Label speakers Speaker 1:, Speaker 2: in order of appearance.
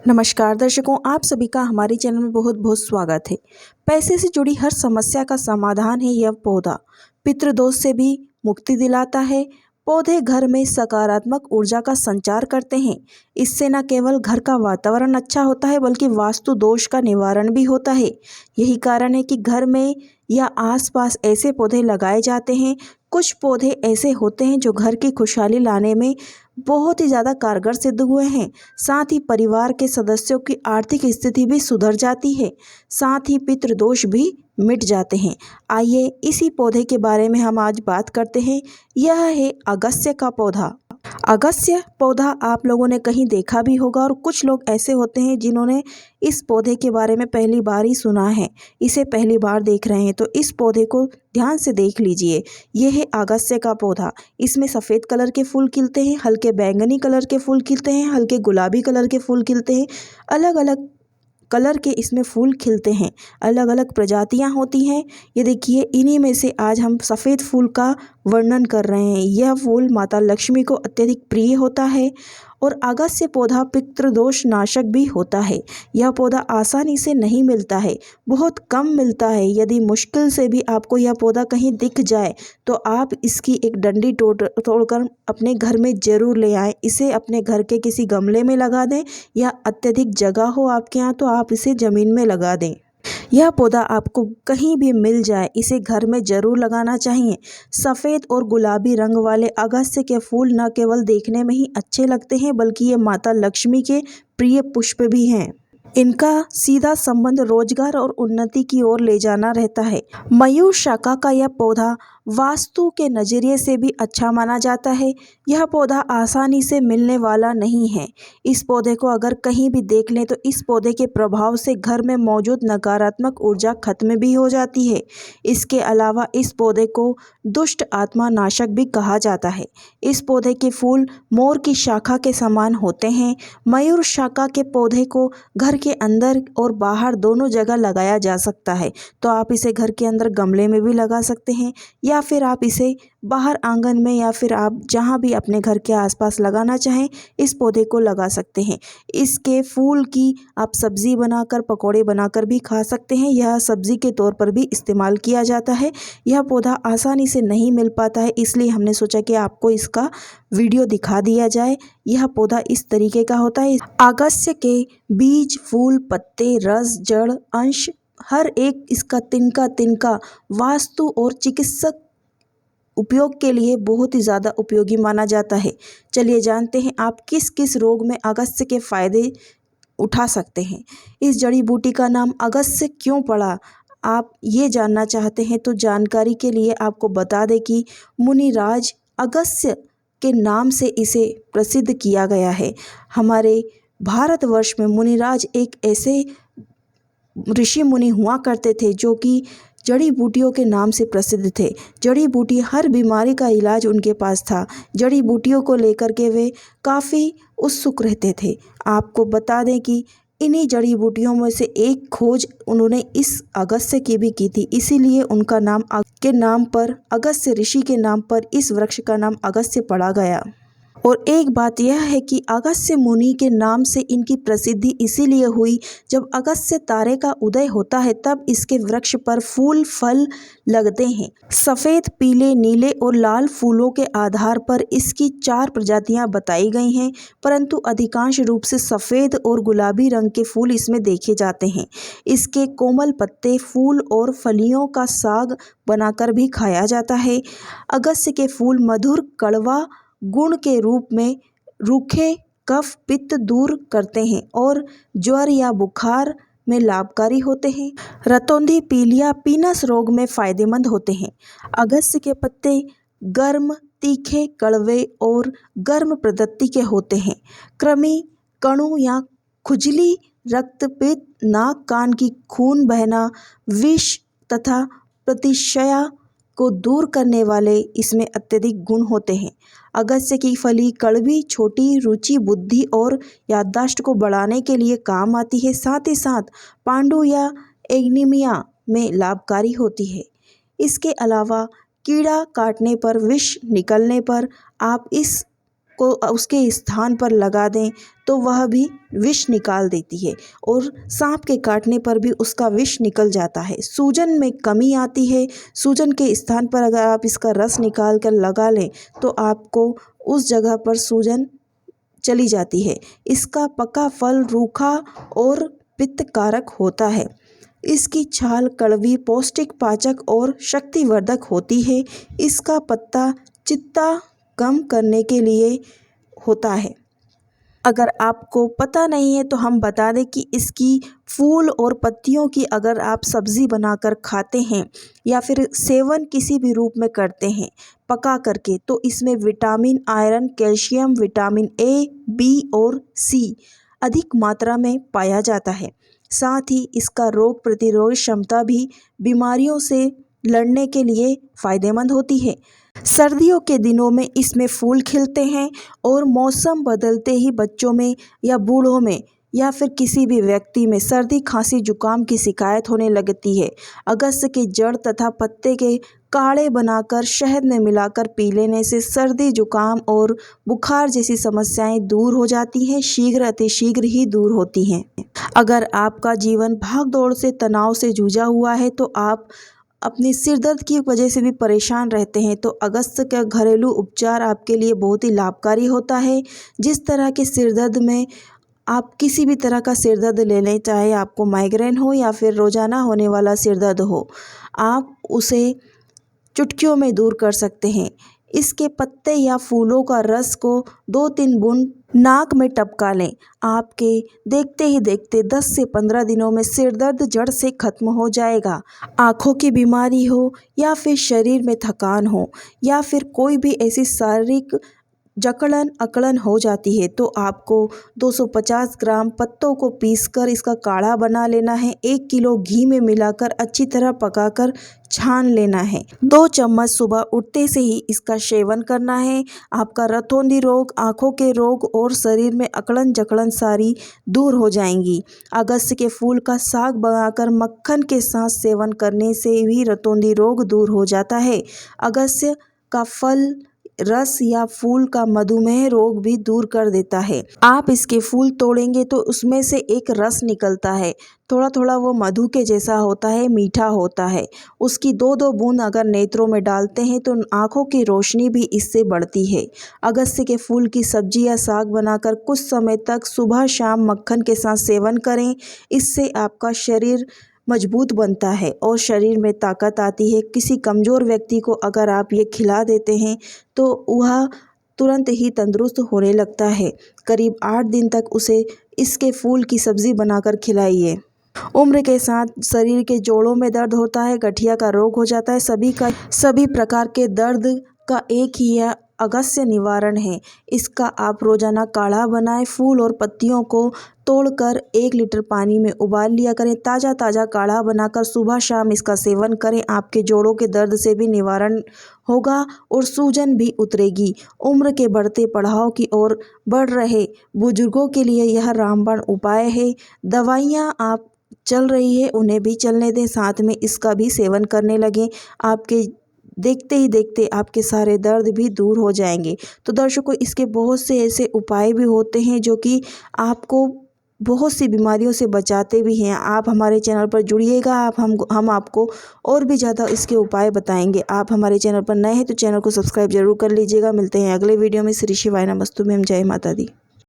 Speaker 1: नमस्कार दर्शकों, आप सभी का हमारे चैनल में बहुत बहुत स्वागत है। पैसे से जुड़ी हर समस्या का समाधान है यह पौधा। पितृदोष से भी मुक्ति दिलाता है। पौधे घर में सकारात्मक ऊर्जा का संचार करते हैं। इससे न केवल घर का वातावरण अच्छा होता है बल्कि वास्तु दोष का निवारण भी होता है। यही कारण है कि घर में या आसपास ऐसे पौधे लगाए जाते हैं। कुछ पौधे ऐसे होते हैं जो घर की खुशहाली लाने में बहुत ही ज़्यादा कारगर सिद्ध हुए हैं। साथ ही परिवार के सदस्यों की आर्थिक स्थिति भी सुधर जाती है। साथ ही पितृदोष भी मिट जाते हैं। आइए इसी पौधे के बारे में हम आज बात करते हैं। यह है अगस्त्य का पौधा। अगस्त्य पौधा आप लोगों ने कहीं देखा भी होगा और कुछ लोग ऐसे होते हैं जिन्होंने इस पौधे के बारे में पहली बार ही सुना है, इसे पहली बार देख रहे हैं। तो इस पौधे को ध्यान से देख लीजिए। यह है अगस्त्य का पौधा। इसमें सफ़ेद कलर के फूल खिलते हैं, हल्के बैंगनी कलर के फूल खिलते हैं, हल्के गुलाबी कलर के फूल खिलते हैं। अलग अलग कलर के इसमें फूल खिलते हैं। अलग अलग प्रजातियां होती हैं। ये देखिए, इन्हीं में से आज हम सफ़ेद फूल का वर्णन कर रहे हैं। यह फूल माता लक्ष्मी को अत्यधिक प्रिय होता है और अगस्त्य पौधा पितृदोष नाशक भी होता है। यह पौधा आसानी से नहीं मिलता है, बहुत कम मिलता है। यदि मुश्किल से भी आपको यह पौधा कहीं दिख जाए तो आप इसकी एक डंडी तोड़कर अपने घर में ज़रूर ले आएँ। इसे अपने घर के किसी गमले में लगा दें या अत्यधिक जगह हो आपके यहाँ तो आप इसे ज़मीन में लगा दें। यह पौधा आपको कहीं भी मिल जाए, इसे घर में ज़रूर लगाना चाहिए। सफ़ेद और गुलाबी रंग वाले अगस्त्य के फूल न केवल देखने में ही अच्छे लगते हैं बल्कि ये माता लक्ष्मी के प्रिय पुष्प भी हैं। इनका सीधा संबंध रोजगार और उन्नति की ओर ले जाना रहता है। मयूर शाखा का यह पौधा वास्तु के नज़रिए से भी अच्छा माना जाता है। यह पौधा आसानी से मिलने वाला नहीं है। इस पौधे को अगर कहीं भी देख लें तो इस पौधे के प्रभाव से घर में मौजूद नकारात्मक ऊर्जा खत्म भी हो जाती है। इसके अलावा इस पौधे को दुष्ट आत्मा नाशक भी कहा जाता है। इस पौधे के फूल मोर की शाखा के समान होते हैं। मयूर शाखा के पौधे को घर के अंदर और बाहर दोनों जगह लगाया जा सकता है। तो आप इसे घर के अंदर गमले में भी लगा सकते हैं या फिर आप इसे बाहर आंगन में या फिर आप जहां भी अपने घर के आसपास लगाना चाहें इस पौधे को लगा सकते हैं। इसके फूल की आप सब्ज़ी बनाकर पकौड़े बनाकर भी खा सकते हैं। यह सब्ज़ी के तौर पर भी इस्तेमाल किया जाता है। यह पौधा आसानी से नहीं मिल पाता है, इसलिए हमने सोचा कि आपको इसका वीडियो दिखा दिया जाए। यह पौधा इस तरीके का होता है। अगस्त्य के बीज, फूल, पत्ते, रस, जड़, अंश हर एक इसका तिनका तिनका वास्तु और चिकित्सक उपयोग के लिए बहुत ही ज़्यादा उपयोगी माना जाता है। चलिए जानते हैं आप किस किस रोग में अगस्त्य के फायदे उठा सकते हैं। इस जड़ी बूटी का नाम अगस्त्य क्यों पड़ा, आप ये जानना चाहते हैं तो जानकारी के लिए आपको बता दें कि मुनिराज अगस्त्य के नाम से इसे प्रसिद्ध किया गया है। हमारे भारतवर्ष में मुनिराज एक ऐसे ऋषि मुनि हुआ करते थे जो कि जड़ी बूटियों के नाम से प्रसिद्ध थे। जड़ी बूटी हर बीमारी का इलाज उनके पास था। जड़ी बूटियों को लेकर के वे काफ़ी उत्सुक रहते थे। आपको बता दें कि इन्हीं जड़ी बूटियों में से एक खोज उन्होंने इस अगस्त्य की भी की थी, इसीलिए उनका नाम के नाम पर, अगस्त्य ऋषि के नाम पर इस वृक्ष का नाम अगस्त्य पड़ा गया। और एक बात यह है कि अगस्त्य मुनि के नाम से इनकी प्रसिद्धि इसीलिए हुई, जब अगस्त्य तारे का उदय होता है तब इसके वृक्ष पर फूल फल लगते हैं। सफ़ेद, पीले, नीले और लाल फूलों के आधार पर इसकी 4 प्रजातियां बताई गई हैं, परंतु अधिकांश रूप से सफ़ेद और गुलाबी रंग के फूल इसमें देखे जाते हैं। इसके कोमल पत्ते, फूल और फलियों का साग बनाकर भी खाया जाता है। अगस्त्य के फूल मधुर, कड़वा गुण के रूप में रूखे कफ पित्त दूर करते हैं और ज्वर या बुखार में लाभकारी होते हैं। रतौंधी, पीलिया, पीनस रोग में फायदेमंद होते हैं। अगस्त्य के पत्ते गर्म, तीखे, कड़वे और गर्म प्रवृत्ति के होते हैं। कृमि, कणु या खुजली, रक्तपित्त, नाक कान की खून बहना, विष तथा प्रतिशया को दूर करने वाले इसमें अत्यधिक गुण होते हैं। अगस्त्य की फली कड़वी, छोटी, रुचि, बुद्धि और याददाश्त को बढ़ाने के लिए काम आती है। साथ ही साथ पांडु या एनीमिया में लाभकारी होती है। इसके अलावा कीड़ा काटने पर, विष निकलने पर आप इस को उसके स्थान पर लगा दें तो वह भी विष निकाल देती है और सांप के काटने पर भी उसका विष निकल जाता है। सूजन में कमी आती है, सूजन के स्थान पर अगर आप इसका रस निकाल कर लगा लें तो आपको उस जगह पर सूजन चली जाती है। इसका पका फल रूखा और पित्तकारक होता है। इसकी छाल कड़वी, पौष्टिक, पाचक और शक्तिवर्धक होती है। इसका पत्ता चित्ता कम करने के लिए होता है। अगर आपको पता नहीं है तो हम बता दें कि इसकी फूल और पत्तियों की अगर आप सब्ज़ी बनाकर खाते हैं या फिर सेवन किसी भी रूप में करते हैं पका करके, तो इसमें vitamin, iron, calcium, vitamin A, B और सी अधिक मात्रा में पाया जाता है। साथ ही इसका रोग प्रतिरोधक क्षमता भी बीमारियों से लड़ने के लिए फ़ायदेमंद होती है। सर्दियों के दिनों में इसमें फूल खिलते हैं और मौसम बदलते ही बच्चों में या बूढ़ों में या फिर किसी भी व्यक्ति में सर्दी, खांसी, जुकाम की शिकायत होने लगती है। अगस्त के जड़ तथा पत्ते के काढ़े बनाकर शहद में मिलाकर पी लेने से सर्दी, जुकाम और बुखार जैसी समस्याएं दूर हो जाती हैं, शीघ्र अतिशीघ्र ही दूर होती हैं। अगर आपका जीवन भाग दौड़ से, तनाव से जूझा हुआ है तो आप अपनी सिर दर्द की वजह से भी परेशान रहते हैं तो अगस्त का घरेलू उपचार आपके लिए बहुत ही लाभकारी होता है। जिस तरह के सिर दर्द में आप किसी भी तरह का सिर दर्द ले लें, चाहे आपको माइग्रेन हो या फिर रोज़ाना होने वाला सिर दर्द हो, आप उसे चुटकियों में दूर कर सकते हैं। इसके पत्ते या फूलों का रस को 2-3 बूंद नाक में टपका लें। आपके देखते ही देखते 10 से 15 दिनों में सिर दर्द जड़ से खत्म हो जाएगा। आँखों की बीमारी हो या फिर शरीर में थकान हो या फिर कोई भी ऐसी शारीरिक जकड़न अकड़न हो जाती है तो आपको 250 ग्राम पत्तों को पीसकर इसका काढ़ा बना लेना है। 1 किलो घी में मिलाकर अच्छी तरह पकाकर छान लेना है। 2 चम्मच सुबह उठते से ही इसका सेवन करना है। आपका रतौंधी रोग, आँखों के रोग और शरीर में अकड़न जकड़न सारी दूर हो जाएंगी। अगस्त के फूल का साग बनाकर मक्खन के साथ सेवन करने से भी रतौंधी रोग दूर हो जाता है। अगस्त का फल, रस या फूल का मधुमेह रोग भी दूर कर देता है। आप इसके फूल तोड़ेंगे तो उसमें से एक रस निकलता है, थोड़ा थोड़ा वो मधु के जैसा होता है, मीठा होता है। उसकी 2-2 बूंद अगर नेत्रों में डालते हैं तो आँखों की रोशनी भी इससे बढ़ती है। अगस्त के फूल की सब्जी या साग बनाकर कुछ समय तक सुबह शाम मक्खन के साथ सेवन करें। इससे आपका शरीर मजबूत बनता है और शरीर में ताकत आती है। किसी कमज़ोर व्यक्ति को अगर आप ये खिला देते हैं तो वह तुरंत ही तंदुरुस्त होने लगता है। करीब 8 दिन तक उसे इसके फूल की सब्ज़ी बनाकर खिलाइए। उम्र के साथ शरीर के जोड़ों में दर्द होता है, गठिया का रोग हो जाता है, सभी प्रकार के दर्द का एक ही यह अगस्त्य निवारण है। इसका आप रोजाना काढ़ा बनाएं। फूल और पत्तियों को तोड़कर 1 लीटर पानी में उबाल लिया करें। ताज़ा ताज़ा काढ़ा बनाकर सुबह शाम इसका सेवन करें। आपके जोड़ों के दर्द से भी निवारण होगा और सूजन भी उतरेगी। उम्र के बढ़ते पड़ाव की ओर बढ़ रहे बुजुर्गों के लिए यह रामबाण उपाय है। दवाइयाँ आप चल रही है उन्हें भी चलने दें, साथ में इसका भी सेवन करने लगें। आपके देखते ही देखते आपके सारे दर्द भी दूर हो जाएंगे। तो दर्शकों, इसके बहुत से ऐसे उपाय भी होते हैं जो कि आपको बहुत सी बीमारियों से बचाते भी हैं। आप हमारे चैनल पर जुड़िएगा, हम आपको और भी ज़्यादा इसके उपाय बताएंगे। आप हमारे चैनल पर नए हैं तो चैनल को सब्सक्राइब जरूर कर लीजिएगा। मिलते हैं अगले वीडियो में। श्री शिवाय नमस्तुभ्यं। जय माता दी।